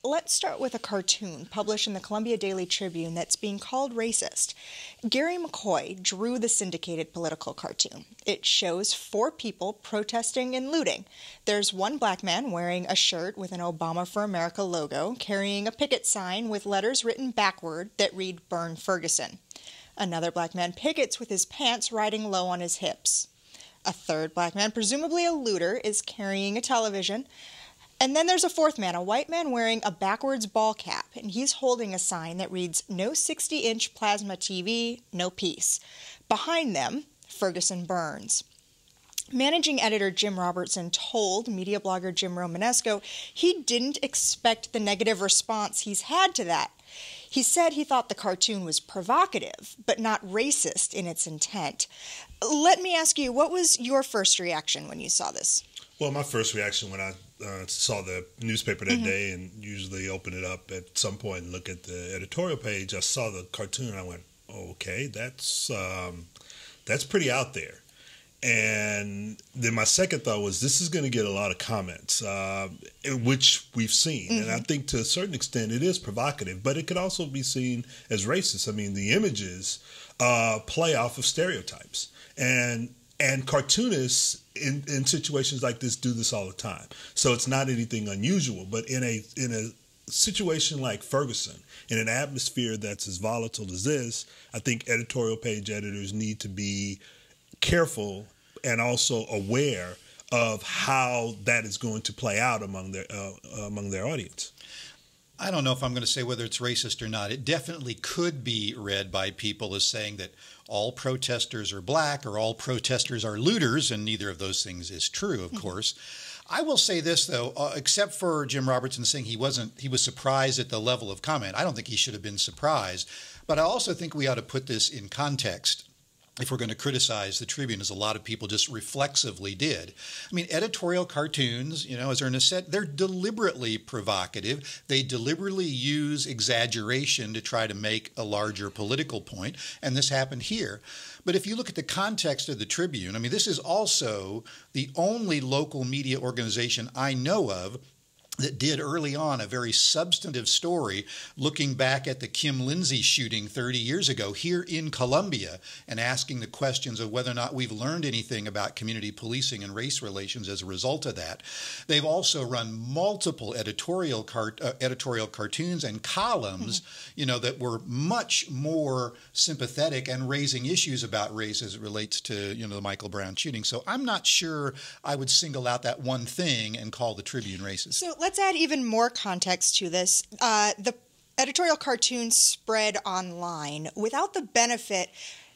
let's start with a cartoon published in the Columbia Daily Tribune that's being called racist. Gary McCoy drew the syndicated political cartoon. It shows 4 people protesting and looting. There's one black man wearing a shirt with an Obama for America logo, carrying a picket sign with letters written backward that read "Burn Ferguson." Another black man pickets with his pants riding low on his hips. A third black man, presumably a looter, is carrying a television. And then there's a fourth man, a white man wearing a backwards ball cap, and he's holding a sign that reads, "No 60-inch plasma TV, no peace." Behind them, Ferguson burns. Managing editor Jim Robertson told media blogger Jim Romanesco he didn't expect the negative response he's had to that. He said he thought the cartoon was provocative, but not racist in its intent. Let me ask you, what was your first reaction when you saw this? Well, my first reaction when I saw the newspaper that day, and usually open it up at some point and look at the editorial page, I saw the cartoon and I went, oh, okay, that's pretty out there. And then my second thought was, this is going to get a lot of comments, which we've seen. And I think to a certain extent it is provocative, but it could also be seen as racist. I mean, the images play off of stereotypes. And cartoonists in situations like this do this all the time. So it's not anything unusual. But in a situation like Ferguson, in an atmosphere that's as volatile as this, I think editorial page editors need to be careful and also aware of how that is going to play out among their audience. I don't know if I'm going to say whether it's racist or not. It definitely could be read by people as saying that all protesters are black or all protesters are looters, and neither of those things is true, of course. I will say this, though, except for Jim Robertson saying he was surprised at the level of comment. I don't think he should have been surprised. But I also think we ought to put this in context if we're going to criticize the Tribune, as a lot of people just reflexively did. I mean, editorial cartoons, as Ernest said, they're deliberately provocative. They deliberately use exaggeration to try to make a larger political point, and this happened here. But if you look at the context of the Tribune, I mean, this is also the only local media organization I know of that did early on a very substantive story looking back at the Kim Lindsay shooting 30 years ago here in Columbia and asking the questions of whether or not we've learned anything about community policing and race relations as a result of that. They've also run multiple editorial cartoons and columns, that were much more sympathetic and raising issues about race as it relates to, the Michael Brown shooting. So I'm not sure I would single out that one thing and call the Tribune racist. So let's add even more context to this. The editorial cartoon spread online without the benefit,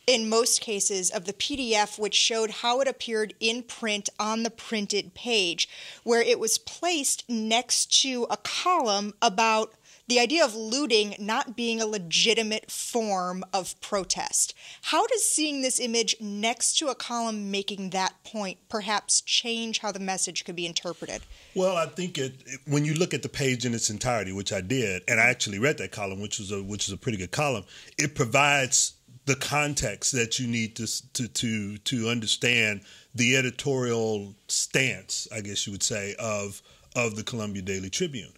in most cases, of the PDF, which showed how it appeared in print on the printed page, where it was placed next to a column about the idea of looting not being a legitimate form of protest. How does seeing this image next to a column making that point perhaps change how the message could be interpreted? Well, I think when you look at the page in its entirety, which I did, and I actually read that column, which is a pretty good column, it provides the context that you need to understand the editorial stance, I guess you would say, of the Columbia Daily Tribune.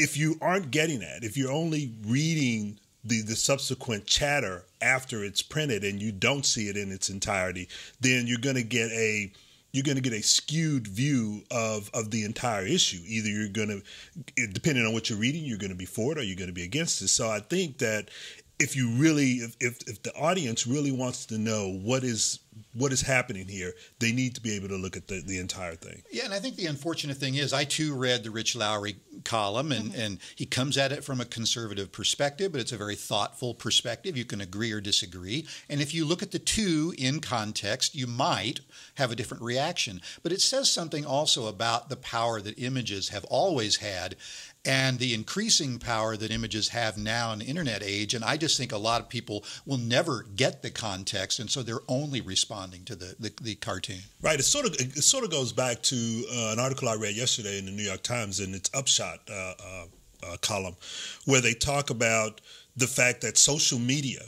If you aren't getting that, if you're only reading the subsequent chatter after it's printed and you don't see it in its entirety, then you're going to get a skewed view of the entire issue. Either you're going to, depending on what you're reading, you're going to be for it or you're going to be against it. So I think that if the audience really wants to know what is happening here, they need to be able to look at the entire thing. Yeah, and I think the unfortunate thing is I, too, read the Rich Lowry column, and he comes at it from a conservative perspective, but it's a very thoughtful perspective. You can agree or disagree. And if you look at the two in context, you might have a different reaction. But it says something also about the power that images have always had and the increasing power that images have now in the internet age. And I just think a lot of people will never get the context, and so they're only responding to the cartoon. Right. It sort of goes back to an article I read yesterday in the New York Times in its Upshot column, where they talk about the fact that social media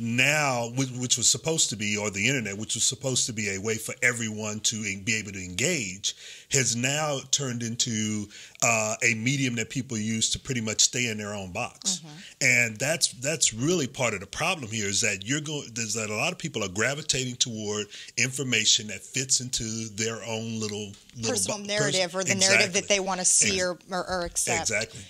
now, which was supposed to be, or the internet, which was supposed to be a way for everyone to be able to engage, has now turned into a medium that people use to pretty much stay in their own box. And that's really part of the problem here, is that there's that a lot of people are gravitating toward information that fits into their own little personal narrative, or the narrative that they want to see or accept. Exactly.